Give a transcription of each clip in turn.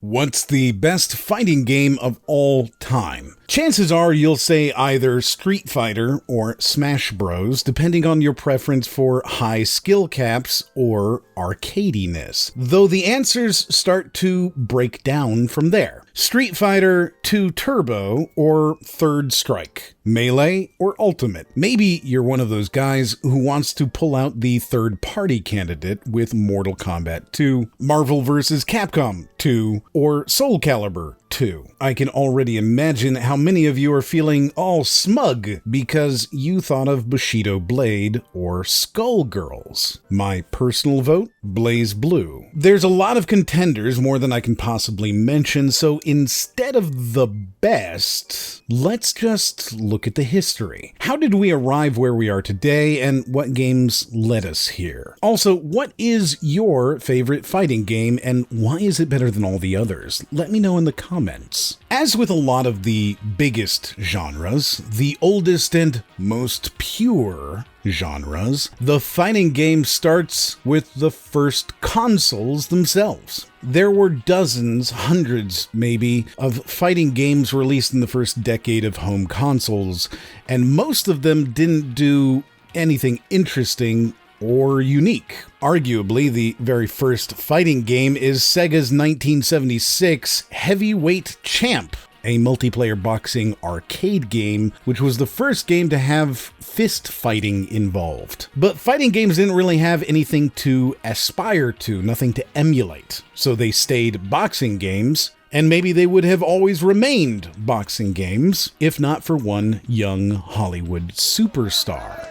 What's the best fighting game of all time? Chances are you'll say either Street Fighter or Smash Bros, depending on your preference for high skill caps or arcade-y-ness, though the answers start to break down from there. Street Fighter 2 Turbo or Third Strike, Melee or Ultimate. Maybe you're one of those guys who wants to pull out the third-party candidate with Mortal Kombat 2, Marvel vs. Capcom 2, or Soulcalibur 2. I can already imagine how many of you are feeling all smug because you thought of Bushido Blade or Skullgirls. My personal vote? Blaze Blue. There's a lot of contenders, more than I can possibly mention, so instead of the best, let's just look at the history. How did we arrive where we are today, and what games led us here? Also, what is your favorite fighting game, and why is it better than all the others? Let me know in the comments. As with a lot of the biggest genres, the oldest and most pure genres, the fighting game starts with the first consoles themselves. There were dozens, hundreds maybe, of fighting games released in the first decade of home consoles, and most of them didn't do anything interesting or unique. Arguably, the very first fighting game is Sega's 1976 Heavyweight Champ, a multiplayer boxing arcade game, which was the first game to have fist fighting involved. But fighting games didn't really have anything to aspire to, nothing to emulate. So they stayed boxing games, and maybe they would have always remained boxing games, if not for one young Hollywood superstar.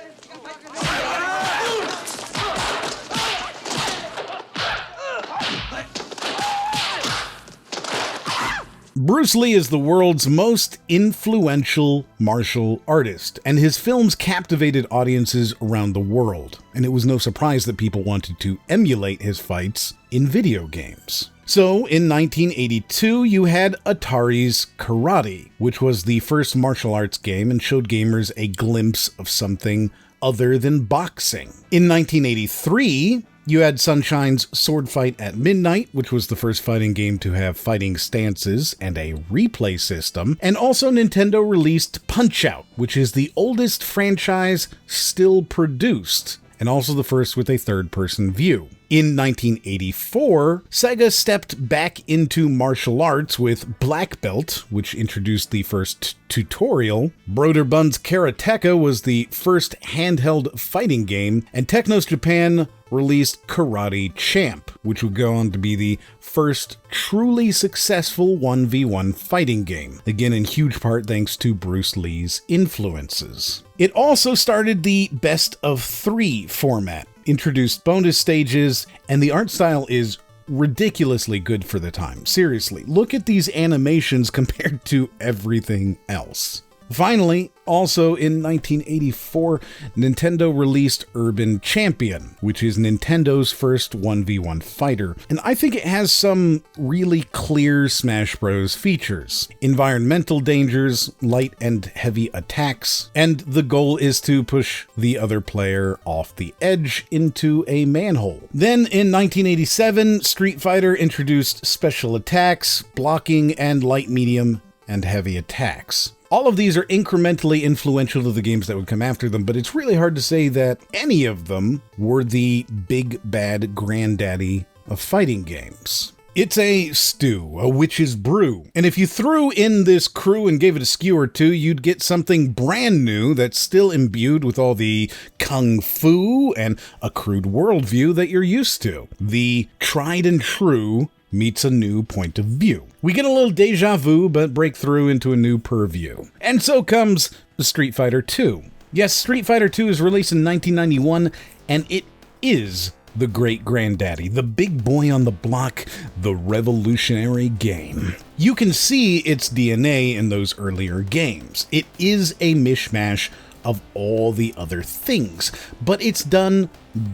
Bruce Lee is the world's most influential martial artist, and his films captivated audiences around the world, and it was no surprise that people wanted to emulate his fights in video games. So, in 1982, you had Atari's Karate, which was the first martial arts game and showed gamers a glimpse of something other than boxing. In 1983, you had Sunshine's Sword Fight at Midnight, which was the first fighting game to have fighting stances and a replay system, and also Nintendo released Punch-Out, which is the oldest franchise still produced, and also the first with a third-person view. In 1984, Sega stepped back into martial arts with Black Belt, which introduced the first tutorial. Broderbund's Karateka was the first handheld fighting game, and Technos Japan released Karate Champ, which would go on to be the first truly successful 1v1 fighting game, again in huge part thanks to Bruce Lee's influences. It also started the best of 3 format, introduced bonus stages, and the art style is ridiculously good for the time. Seriously, look at these animations compared to everything else. Finally, also in 1984, Nintendo released Urban Champion, which is Nintendo's first 1v1 fighter, and I think it has some really clear Smash Bros. Features. Environmental dangers, light and heavy attacks, and the goal is to push the other player off the edge into a manhole. Then in 1987, Street Fighter introduced special attacks, blocking, and light, medium, and heavy attacks. All of these are incrementally influential to the games that would come after them, but it's really hard to say that any of them were the big bad granddaddy of fighting games. It's a stew, a witch's brew, and if you threw in this crew and gave it a skew or two, you'd get something brand new that's still imbued with all the kung fu and a crude worldview that you're used to. The tried and true meets a new point of view. We get a little deja vu, but break through into a new purview. And so comes Street Fighter 2. Yes, Street Fighter 2 is released in 1991, and it is the great granddaddy, the big boy on the block, the revolutionary game. You can see its DNA in those earlier games. It is a mishmash of all the other things, but it's done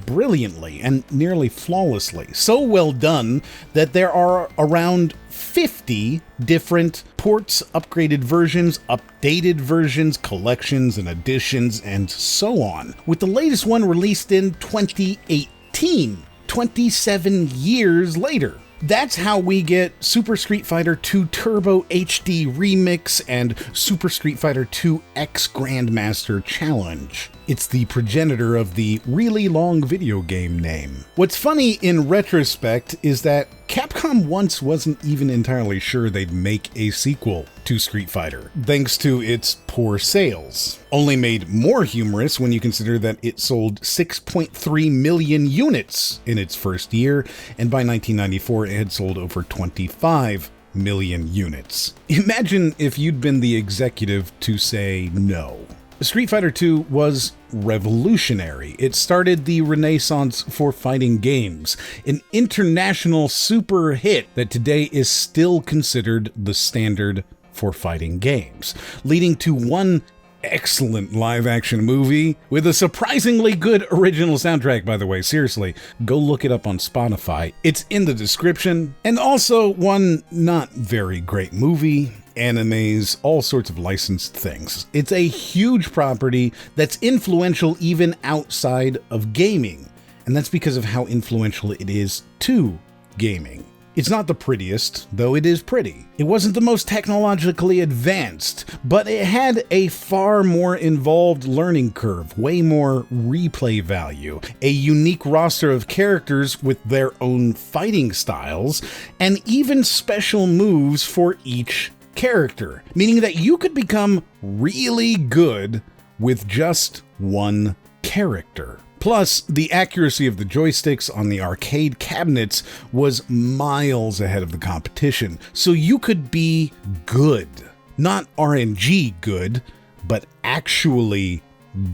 brilliantly and nearly flawlessly. So well done that there are around 50 different ports, upgraded versions, updated versions, collections and editions, and so on, with the latest one released in 2018, 27 years later. That's how we get Super Street Fighter 2 Turbo HD Remix and Super Street Fighter 2 X Grandmaster Challenge. It's the progenitor of the really long video game name. What's funny in retrospect is that Capcom once wasn't even entirely sure they'd make a sequel to Street Fighter, thanks to its poor sales. Only made more humorous when you consider that it sold 6.3 million units in its first year, and by 1994 it had sold over 25 million units. Imagine if you'd been the executive to say no. Street Fighter 2 was revolutionary. It started the renaissance for fighting games, an international super hit that today is still considered the standard for fighting games, leading to one excellent live-action movie with a surprisingly good original soundtrack, by the way. Seriously, go look it up on Spotify. It's in the description. And also one not very great movie, animes, all sorts of licensed things. It's a huge property that's influential even outside of gaming, and that's because of how influential it is to gaming. It's not the prettiest, though it is pretty. It wasn't the most technologically advanced, but it had a far more involved learning curve, way more replay value, a unique roster of characters with their own fighting styles, and even special moves for each character, meaning that you could become really good with just one character. Plus, the accuracy of the joysticks on the arcade cabinets was miles ahead of the competition, so you could be good. Not RNG good, but actually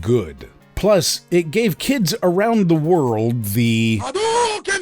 good. Plus, it gave kids around the world the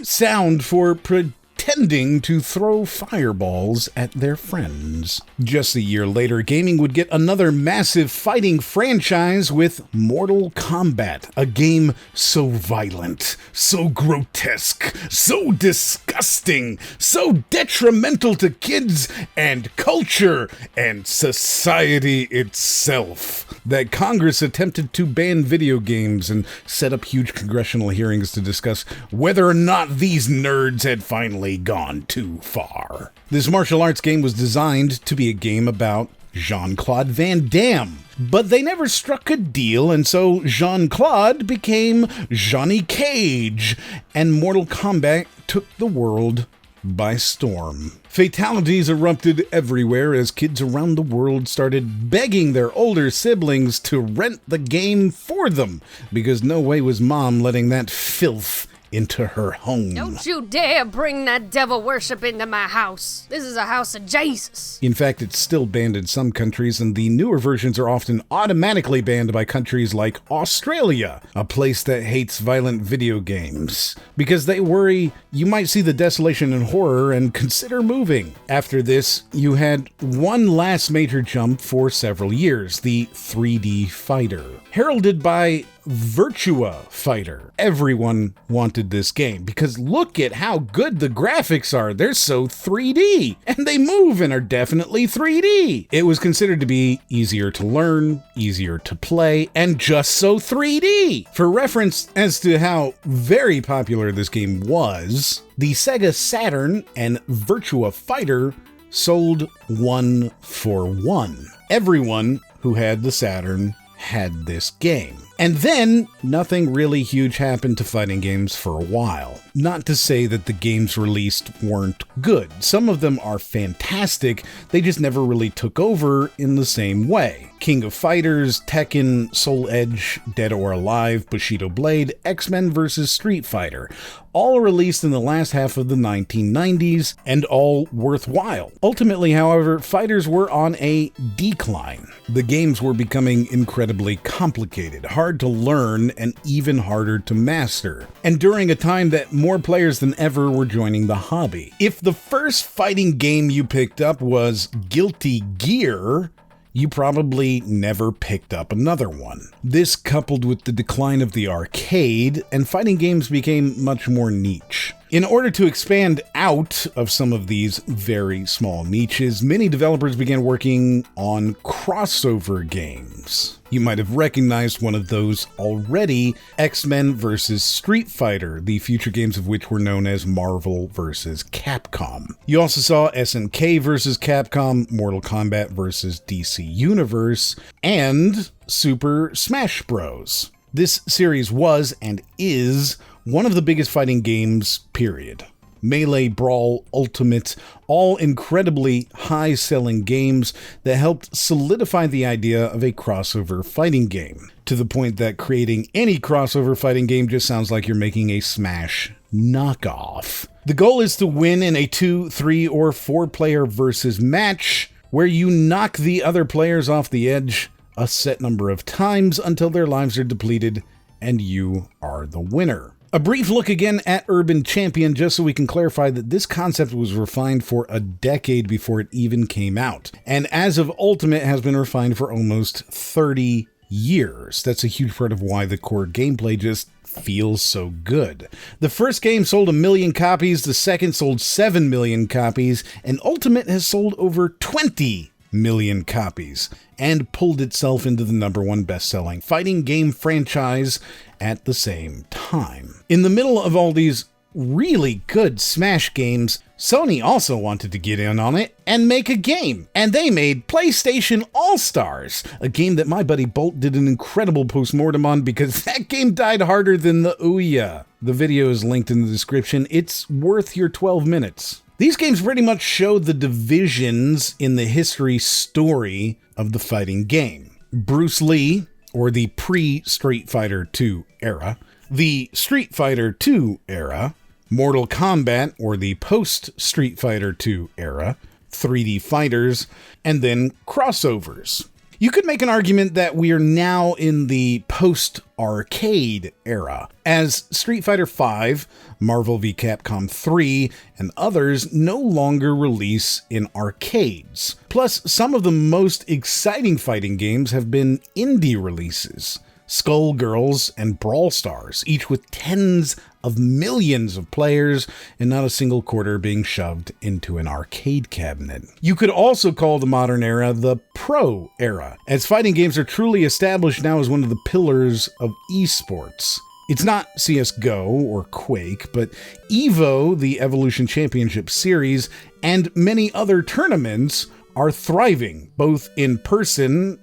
sound for pretending to throw fireballs at their friends. Just a year later, gaming would get another massive fighting franchise with Mortal Kombat, a game so violent, so grotesque, so disgusting, so detrimental to kids and culture and society itself that Congress attempted to ban video games and set up huge congressional hearings to discuss whether or not these nerds had finally gone too far. This martial arts game was designed to be a game about Jean-Claude Van Damme, but they never struck a deal, and so Jean-Claude became Johnny Cage, and Mortal Kombat took the world by storm. Fatalities erupted everywhere as kids around the world started begging their older siblings to rent the game for them, because no way was mom letting that filth into her home. Don't you dare bring that devil worship into my house. This is a house of Jesus. In fact, it's still banned in some countries, and the newer versions are often automatically banned by countries like Australia, a place that hates violent video games, because they worry you might see the desolation and horror and consider moving. After this, you had one last major jump for several years, the 3D fighter, heralded by Virtua Fighter. Everyone wanted this game because look at how good the graphics are. They're so 3D, and they move and are definitely 3D. It was considered to be easier to learn, easier to play, and just so 3D. For reference as to how very popular this game was, the Sega Saturn and Virtua Fighter sold 1 for 1. Everyone who had the Saturn had this game. And then, nothing really huge happened to fighting games for a while. Not to say that the games released weren't good. Some of them are fantastic, they just never really took over in the same way. King of Fighters, Tekken, Soul Edge, Dead or Alive, Bushido Blade, X-Men vs. Street Fighter. All released in the last half of the 1990s, and all worthwhile. Ultimately, however, fighters were on a decline. The games were becoming incredibly complicated, hard to learn, and even harder to master. And during a time that more players than ever were joining the hobby. If the first fighting game you picked up was Guilty Gear, you probably never picked up another one. This coupled with the decline of the arcade, and fighting games became much more niche. In order to expand out of some of these very small niches, many developers began working on crossover games. You might have recognized one of those already, X-Men vs. Street Fighter, the future games of which were known as Marvel vs. Capcom. You also saw SNK vs. Capcom, Mortal Kombat vs. DC Universe, and Super Smash Bros. This series was and is one of the biggest fighting games, period. Melee, Brawl, Ultimate, all incredibly high-selling games that helped solidify the idea of a crossover fighting game, to the point that creating any crossover fighting game just sounds like you're making a Smash knockoff. The goal is to win in a 2, 3, or 4-player versus match, where you knock the other players off the edge a set number of times until their lives are depleted and you are the winner. A brief look again at Urban Champion, just so we can clarify that this concept was refined for a decade before it even came out. And as of Ultimate, has been refined for almost 30 years. That's a huge part of why the core gameplay just feels so good. The first game sold 1 million copies, the second sold 7 million copies, and Ultimate has sold over 20 million copies, and pulled itself into the #1 best-selling fighting game franchise at the same time. In the middle of all these really good Smash games, Sony also wanted to get in on it and make a game, and they made PlayStation All-Stars, a game that my buddy Bolt did an incredible postmortem on because that game died harder than the Ouya. The video is linked in the description. It's worth your 12 minutes. These games pretty much show the divisions in the history story of the fighting game. Bruce Lee, or the pre-Street Fighter II era, the Street Fighter II era, Mortal Kombat, or the post-Street Fighter II era, 3D fighters, and then crossovers. You could make an argument that we are now in the post-arcade era, as Street Fighter V, Marvel v. Capcom 3, and others no longer release in arcades. Plus, some of the most exciting fighting games have been indie releases. Skullgirls and Brawl Stars, each with tens of millions of players and not a single quarter being shoved into an arcade cabinet. You could also call the modern era the pro era, as fighting games are truly established now as one of the pillars of esports. It's not CSGO or Quake, but EVO, the Evolution Championship Series, and many other tournaments are thriving, both in person,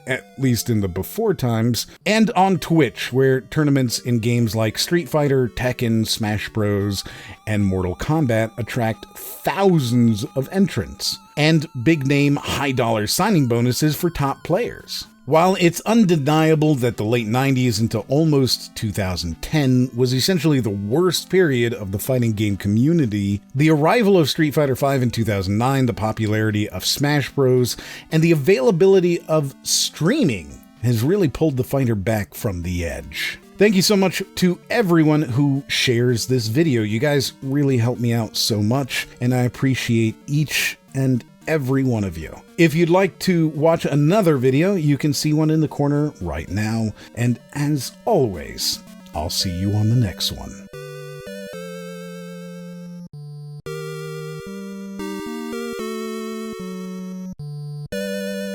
at least in the before times, and on Twitch, where tournaments in games like Street Fighter, Tekken, Smash Bros, and Mortal Kombat attract thousands of entrants, and big-name, high-dollar signing bonuses for top players. While it's undeniable that the late 90s into almost 2010 was essentially the worst period of the fighting game community, the arrival of Street Fighter V in 2009, the popularity of Smash Bros, and the availability of streaming has really pulled the fighter back from the edge. Thank you so much to everyone who shares this video. You guys really help me out so much, and I appreciate each and every one of you. If you'd like to watch another video, you can see one in the corner right now. And as always, I'll see you on the next one.